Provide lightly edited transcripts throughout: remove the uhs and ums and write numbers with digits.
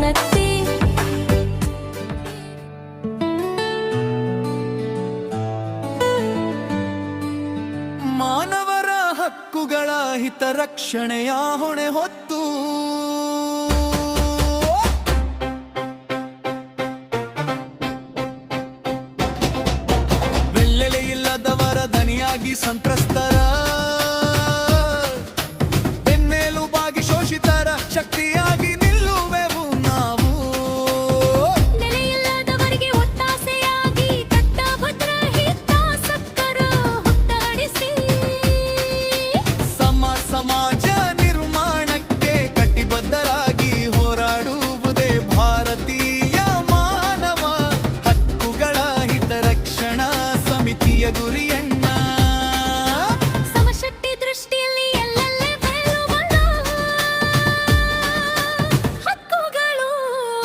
ಉನ್ನತಿ. ಮಾನವರ ಹಕ್ಕುಗಳ ಹಿತರಕ್ಷಣೆಯ ಹೊಣೆ ಹೊತ್ತು ಬೆಲ್ಲೆಲೆಯಿಲ್ಲದವರ ದನಿಯಾಗಿ ಸಂತ್ರಸ್ತರ ಬೆನ್ನೆಲುಬಾಗಿ ಶೋಷಿತರ ಶಕ್ತಿಯಾಗಿ ನಿಲ್ಲುವೆವು ನಾವು. ನೆಲೆಯಿಲ್ಲದವರಿಗೆ ಒತ್ತಾಸೆಯಾಗಿ ಕಟ್ಟಭದ್ರ ಹಿತಾಸಕ್ತರ ಹುಟ್ಟುಹಾಡಿಸಿ ಸಮಾಜ ನಿರ್ಮಾಣಕ್ಕೆ ಕಟಿಬದ್ಧರಾಗಿ ಹೋರಾಡುವುದೇ ಭಾರತೀಯ ಮಾನವ ಹಕ್ಕುಗಳ ಹಿತರಕ್ಷಣಾ ಸಮಿತಿಯ ಗುರಿಯಣ್ಣ. ಸಮಶಕ್ತಿ ದೃಷ್ಟಿಯಲ್ಲಿ ಎಲ್ಲೆಲ್ಲೇ ಬಯಲುವಲ್ಲ, ಹಕ್ಕುಗಳು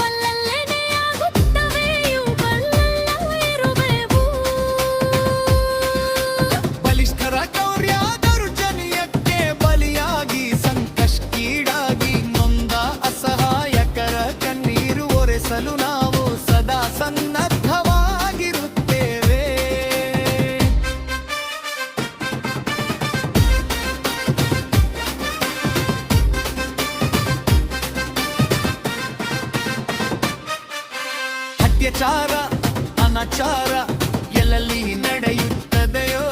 ಅಲ್ಲಲ್ಲೇನೇ ಆಗುತ್ತವೆ, ಇವುಗಳೆಲ್ಲ ಇರುವೆವು. ಬಲಿಷ್ಠರ ಕ್ರೌರ್ಯ ದೌರ್ಜನ್ಯಕ್ಕೆ ಬಲಿಯಾಗಿ ಸಂಕಷ್ಟಕ್ಕೀಡಾಗಿ ನೊಂದ ಅಸಹಾಯಕರ ಕಣ್ಣೀರು ಒರೆಸಲು ನಾವು ಸದಾ ಸನ್ನದ್ಧವಾಗಿರುತ್ತೇವೆ. ಅತ್ಯಾಚಾರ ಅನಾಚಾರ ಎಲ್ಲೆಲ್ಲಿ ನಡೆಯುತ್ತದೆಯೋ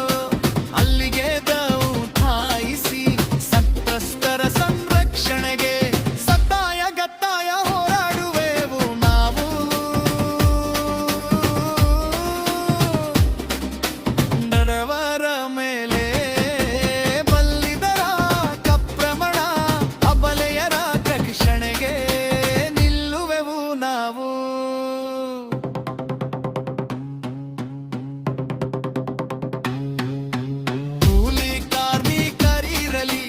ಅಲ್ಲಿಗೆ ದೌಢಾಯಿಸಿ ಸಂತ್ರಸ್ತರ ಸಂರಕ್ಷಣೆಗೆ ಗತ್ತಾಯ ಹೋರಾಡುವೆವು ನಾವು. ನರವರ ಮೇಲೆ ಬಲ್ಲಿದರ ಕಪ್ರಮಣ ಅಬಲೆಯರ ರಕ್ಷಣೆಗೆ ನಿಲ್ಲುವೆವು ನಾವು. ಕೂಲಿ ಕಾರ್ಮಿಕರಿರಲಿ,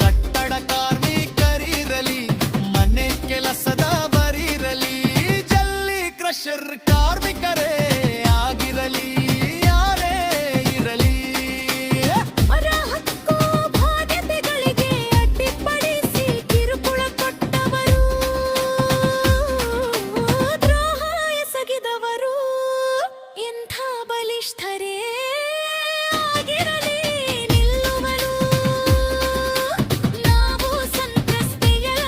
ಕಟ್ಟಡ ಕಾರ್ಮಿಕರಿರಲಿ, ಮನೆ ಕೆಲಸದ ಬರಿರಲಿ, ಜಲ್ಲಿ ಕ್ರಷರ್ ಕಾರ್ಮಿಕರೇ ಆಗಿರಲಿ, ಯಾರೇ ಇರಲಿ. ಅವರ ಹಕ್ಕು ಬಾಧ್ಯತೆಗಳಿಗೆ ಅಡ್ಡಿಪಡಿಸಿ ಕಿರುಕುಳ ಕೊಟ್ಟವರು, ದ್ರೋಹ ಎಸಗಿದವರು ಎಂಥ ಬಲಿಷ್ಠರೇ ಆಗಿರಲಿ ನಿಲ್ಲುವರು ನಾವು ಸಂತ್ರಸ್ತೆಯರ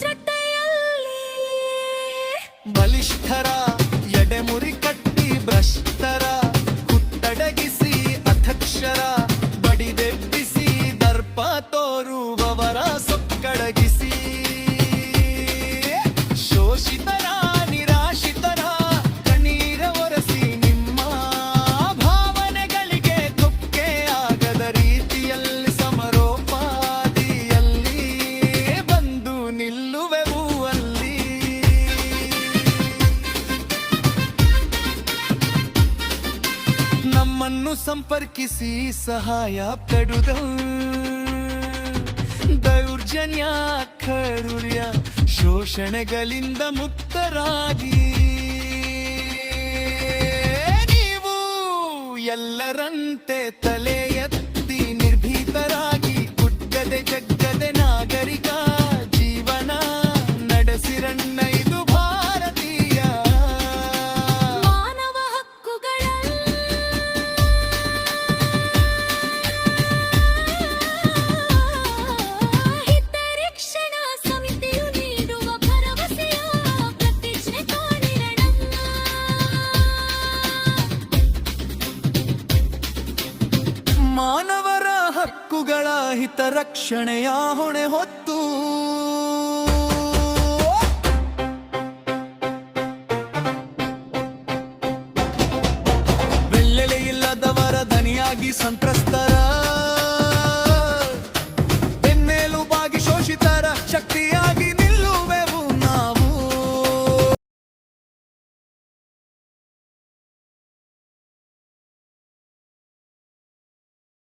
ಜೊತೆಯಲ್ಲಿ. ಬಲಿಷ್ಠರ ಎಡೆಮುರಿ ಕಟ್ಟಿ ಭ್ರಷ್ಟರ ಹುಟ್ಟಡಗಿಸಿ ಅಧ್ಯಕ್ಷರ ಬಡಿದೆಬ್ಬಿಸಿ ದರ್ಪ ತೋರುವವರ ಸೊಕ್ಕಡಗಿಸಿ ಶೋಷಿತರ ನಿರಾಶಿತರ ಕಣ್ಣೀರ ಒರೆಸಿ ನಿಮ್ಮ ಭಾವನೆಗಳಿಗೆ ಕೊಕ್ಕೆ ಆಗದ ರೀತಿಯಲ್ಲಿ ಸಮರೋಪಾದಿಯಲ್ಲಿ ಬಂದು ನಿಲ್ಲುವೆವು ಅಲ್ಲಿ. ನಮ್ಮನ್ನು ಸಂಪರ್ಕಿಸಿ ಸಹಾಯ ಪಡುದ ದೌರ್ಜನ್ಯ ಕರುರ್ಯ ಶೋಷಣೆಗಳಿಂದ ಮುಕ್ತರಾಗಿ ನೀವು ಎಲ್ಲರಂತೆ ತಲೆ ಎತ್ತಿ ನಿರ್ಭೀತರಾಗಿ ಕುಗ್ಗದೆ ಜಗ್ಗದೆ ನಾಗರಿಕ ಜೀವನ ನಡೆಸಿರಣ್ಣ. ಇದು ಭಾರತೀಯ ಮಾನವ ಹಕ್ಕುಗಳ ಹಿತರಕ್ಷಣಾ ಸಮಿತಿಯು ನೀಡುವ ಭರವಸೆಯ ಪ್ರತಿಜ್ಞೆ ಕಾಣಿರಣ್ಣ. ಮಾನವರ ಹಕ್ಕುಗಳ ಹಿತರಕ್ಷಣೆಯ ಹೊಣೆ ಹೊತ್ತು ಬೆಲ್ಲೆಲೆಯಿಲ್ಲದವರ ದನಿಯಾಗಿ ಸಂತ್ರ